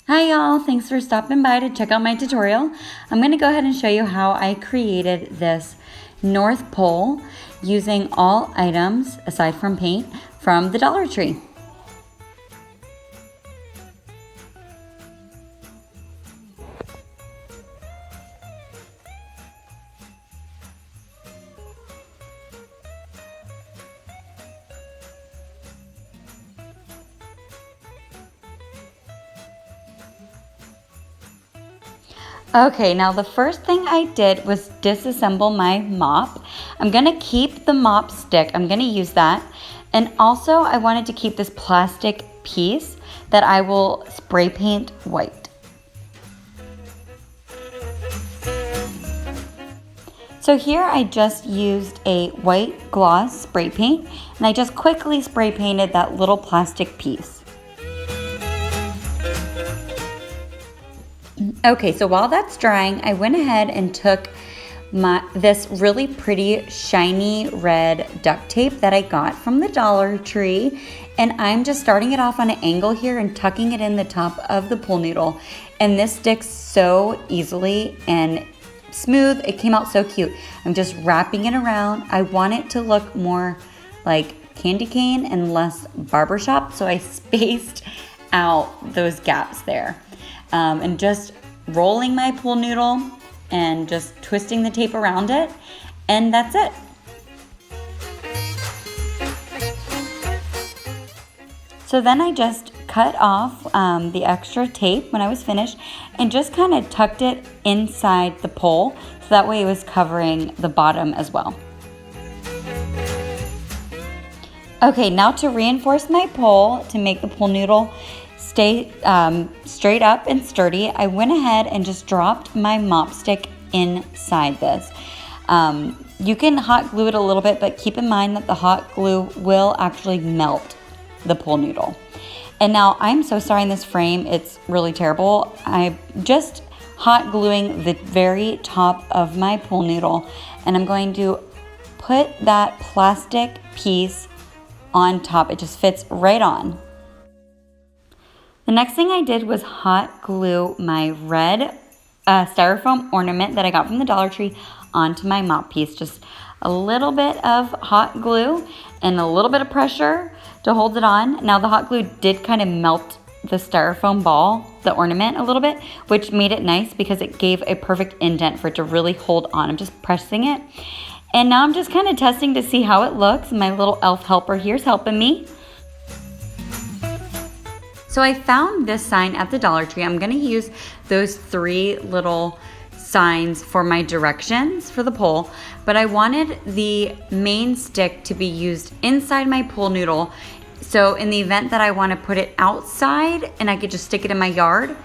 Hi y'all, thanks for stopping by to check out my tutorial. I'm going to go ahead and show you how I created this North Pole using all items, aside from paint, from the Dollar Tree. Okay, now the first thing I did was disassemble my mop. I'm gonna keep the mop stick, I'm gonna use that. And also I wanted to keep this plastic piece that I will spray paint white. So here I just used a white gloss spray paint and I just quickly spray painted that little plastic piece. Okay, so while that's drying, I went ahead and took this really pretty shiny red duct tape that I got from the Dollar Tree, and I'm just starting it off on an angle here and tucking it in the top of the pool noodle. And this sticks so easily and smooth. It came out so cute. I'm just wrapping it around. I want it to look more like candy cane and less barbershop, so I spaced out those gaps there. And just rolling my pool noodle and just twisting the tape around it, and that's it. So then I just cut off the extra tape when I was finished and just kind of tucked it inside the pole so that way it was covering the bottom as well. Okay, now to reinforce my pole to make the pool noodle stay straight up and sturdy, I went ahead and just dropped my mop stick inside this. You can hot glue it a little bit, but keep in mind that the hot glue will actually melt the pool noodle. And now I'm so sorry in this frame, it's really terrible. I'm just hot gluing the very top of my pool noodle, and I'm going to put that plastic piece on top. It just fits right on. The next thing I did was hot glue my red styrofoam ornament that I got from the Dollar Tree onto my mop piece. Just a little bit of hot glue and a little bit of pressure to hold it on. Now the hot glue did kind of melt the styrofoam ball, the ornament, a little bit, which made it nice because it gave a perfect indent for it to really hold on. I'm just pressing it. And now I'm just kind of testing to see how it looks. My little elf helper here is helping me. So I found this sign at the Dollar Tree. I'm gonna use those 3 little signs for my directions for the pole, but I wanted the main stick to be used inside my pool noodle. So in the event that I wanna put it outside and I could just stick it in my yard,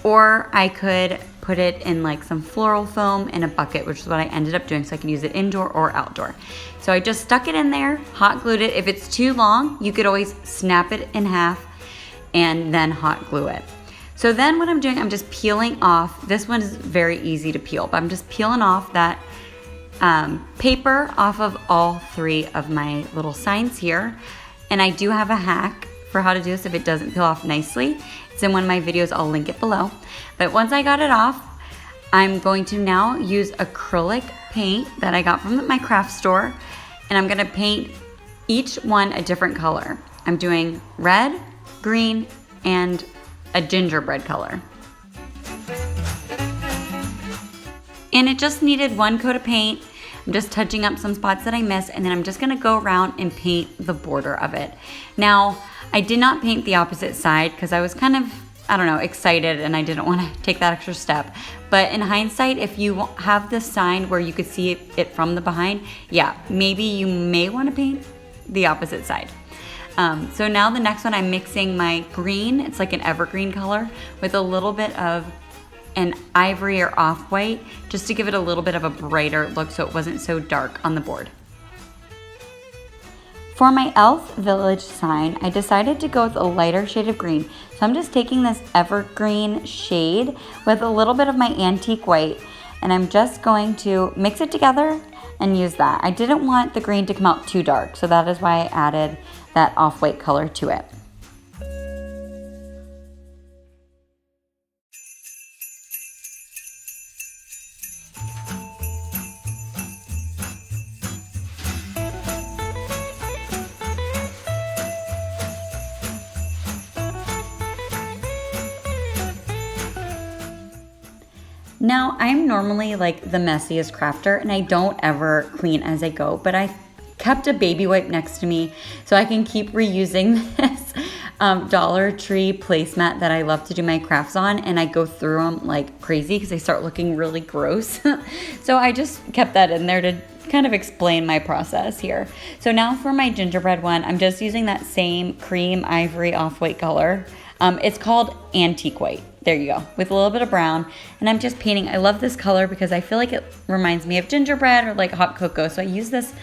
or I could put it in like some floral foam in a bucket, which is what I ended up doing, so I can use it indoor or outdoor. So I just stuck it in there, hot glued it. If it's too long, you could always snap it in half and then hot glue it. So then what I'm doing, I'm just peeling off, this one is very easy to peel, but I'm just peeling off that paper off of all 3 of my little signs here. And I do have a hack for how to do this if it doesn't peel off nicely. It's in one of my videos, I'll link it below. But once I got it off, I'm going to now use acrylic paint that I got from my craft store, and I'm gonna paint each one a different color. I'm doing red, green, and a gingerbread color. And it just needed 1 coat of paint. I'm just touching up some spots that I missed, and then I'm just gonna go around and paint the border of it. Now, I did not paint the opposite side because I was kind of, I don't know, excited and I didn't wanna take that extra step. But in hindsight, if you have this sign where you could see it from the behind, yeah, maybe you may wanna paint the opposite side. So now the next one, I'm mixing my green, it's like an evergreen color, with a little bit of an ivory or off-white, just to give it a little bit of a brighter look so it wasn't so dark on the board. For my Elf Village sign, I decided to go with a lighter shade of green. So I'm just taking this evergreen shade with a little bit of my antique white, and I'm just going to mix it together and use that. I didn't want the green to come out too dark, so that is why I added that off-white color to it. Now, I'm normally like the messiest crafter and I don't ever clean as I go, but I kept a baby wipe next to me so I can keep reusing this Dollar Tree placemat that I love to do my crafts on, and I go through them like crazy because they start looking really gross. So I just kept that in there to kind of explain my process here. So now for my gingerbread one, I'm just using that same cream ivory off-white color. It's called Antique White. There you go, with a little bit of brown. And I'm just painting. I love this color because I feel like it reminds me of gingerbread or like hot cocoa. So I use this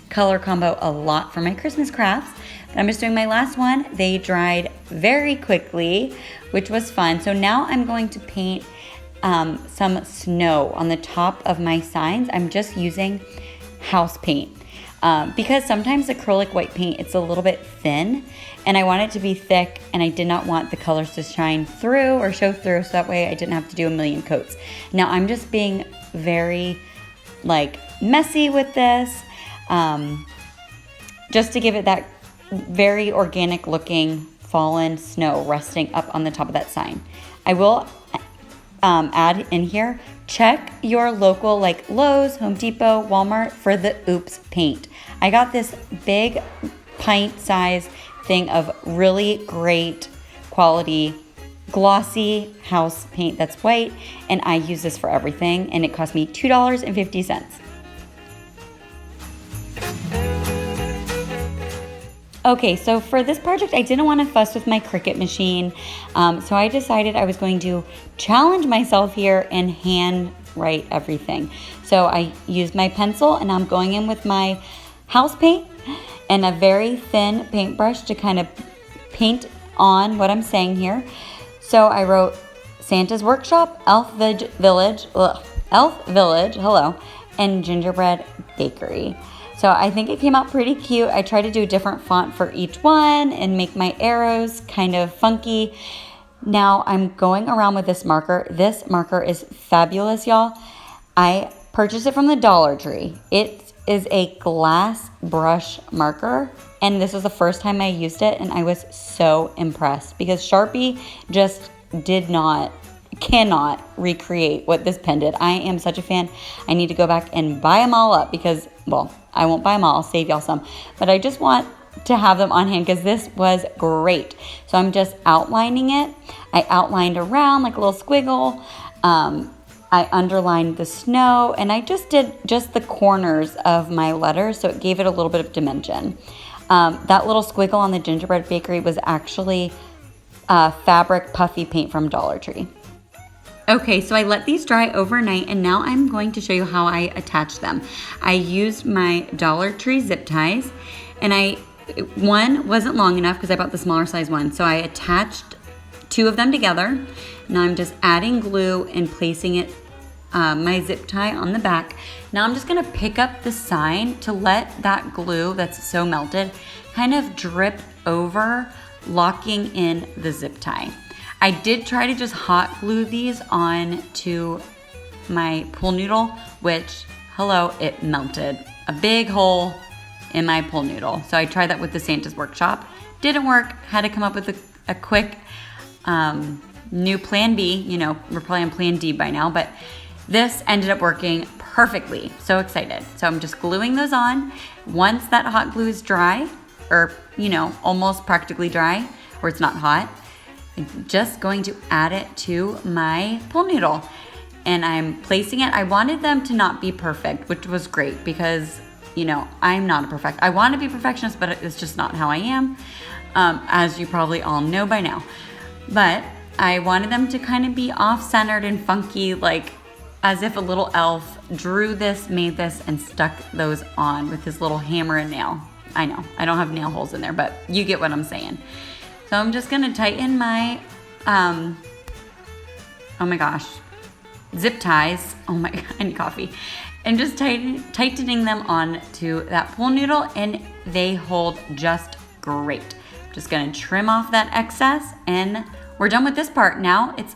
color combo a lot for my Christmas crafts. But I'm just doing my last one. They dried very quickly, which was fun. So now I'm going to paint some snow on the top of my signs. I'm just using house paint because sometimes acrylic white paint, it's a little bit thin and I want it to be thick, and I did not want the colors to shine through or show through, so that way I didn't have to do a million coats. Now I'm just being very like messy with this, just to give it that very organic looking fallen snow resting up on the top of that sign. I will add in here, check your local like Lowe's, Home Depot, Walmart for the Oops paint. I got this big pint size thing of really great quality glossy house paint that's white, and I use this for everything, and it cost me $2.50. Okay, so for this project, I didn't want to fuss with my Cricut machine, so I decided I was going to challenge myself here and hand write everything. So I used my pencil, and I'm going in with my house paint and a very thin paintbrush to kind of paint on what I'm saying here. So I wrote Santa's Workshop, Elf Village, hello, and Gingerbread Bakery. So I think it came out pretty cute. I tried to do a different font for each one and make my arrows kind of funky. Now I'm going around with this marker. This marker is fabulous, y'all. I purchased it from the Dollar Tree. It is a glass brush marker, and this was the first time I used it, and I was so impressed because Sharpie just cannot recreate what this pen did. I am such a fan. I need to go back and buy them all up because, well, I won't buy them all. I'll save y'all some. But I just want to have them on hand because this was great. So I'm just outlining it. I outlined around like a little squiggle. I underlined the snow, and I just did just the corners of my letters, so it gave it a little bit of dimension. That little squiggle on the Gingerbread Bakery was actually fabric puffy paint from Dollar Tree. Okay, so I let these dry overnight, and now I'm going to show you how I attach them. I used my Dollar Tree zip ties, and one wasn't long enough because I bought the smaller size one, so I attached two of them together. Now I'm just adding glue and placing it, my zip tie on the back. Now I'm just gonna pick up the sign to let that glue that's so melted kind of drip over, locking in the zip tie. I did try to just hot glue these on to my pool noodle, which, hello, it melted a big hole in my pool noodle. So I tried that with the Santa's Workshop. Didn't work, had to come up with a quick new plan B. You know, we're probably on plan D by now, but this ended up working perfectly. So excited. So I'm just gluing those on. Once that hot glue is dry, or, you know, almost practically dry, or it's not hot, I'm just going to add it to my pool noodle. And I'm placing it. I wanted them to not be perfect, which was great because, you know, I'm not I want to be a perfectionist, but it's just not how I am, as you probably all know by now. But I wanted them to kind of be off-centered and funky, like as if a little elf drew this, made this, and stuck those on with his little hammer and nail. I know, I don't have nail holes in there, but you get what I'm saying. So I'm just gonna tighten my, oh my gosh, zip ties. Oh my God, I need coffee. And just tightening them on to that pool noodle, and they hold just great. I'm just gonna trim off that excess, and we're done with this part. Now it's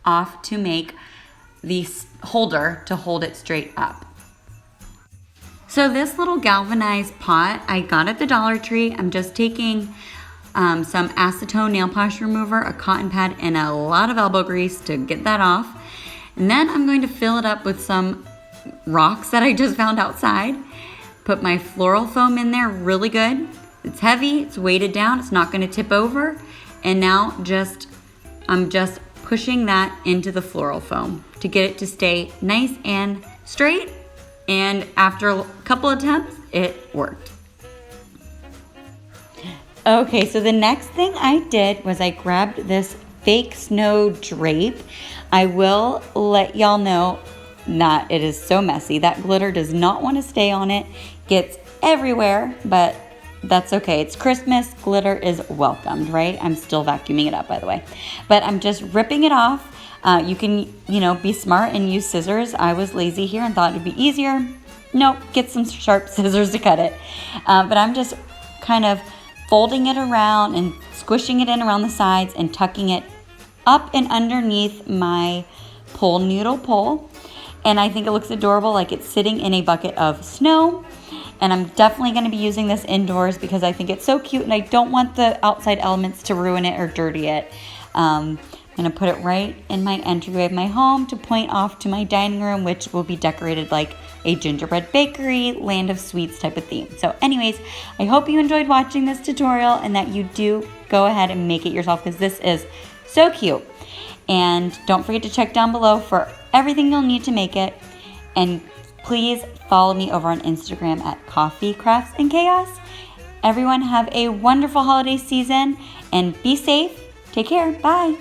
off to make the holder to hold it straight up. So this little galvanized pot I got at the Dollar Tree. I'm just taking some acetone nail polish remover, a cotton pad, and a lot of elbow grease to get that off. And then I'm going to fill it up with some rocks that I just found outside. Put my floral foam in there really good. It's heavy, it's weighted down, it's not gonna tip over. And now I'm just pushing that into the floral foam to get it to stay nice and straight. And after a couple attempts, it worked. Okay, so the next thing I did was I grabbed this fake snow drape. I will let y'all know that it is so messy. That glitter does not want to stay on it. Gets everywhere, but that's okay. It's Christmas. Glitter is welcomed, right? I'm still vacuuming it up, by the way. But I'm just ripping it off. You can, be smart and use scissors. I was lazy here and thought it'd be easier. Nope, get some sharp scissors to cut it. But I'm just kind of folding it around and squishing it in around the sides and tucking it up and underneath my noodle pole. And I think it looks adorable, like it's sitting in a bucket of snow. And I'm definitely going to be using this indoors because I think it's so cute and I don't want the outside elements to ruin it or dirty it. I'm going to put it right in my entryway of my home to point off to my dining room, which will be decorated like a gingerbread bakery, land of sweets type of theme. So anyways, I hope you enjoyed watching this tutorial and that you do go ahead and make it yourself because this is so cute. And don't forget to check down below for everything you'll need to make it. And please follow me over on Instagram at Coffee, Crafts, and Chaos. Everyone have a wonderful holiday season and be safe. Take care. Bye.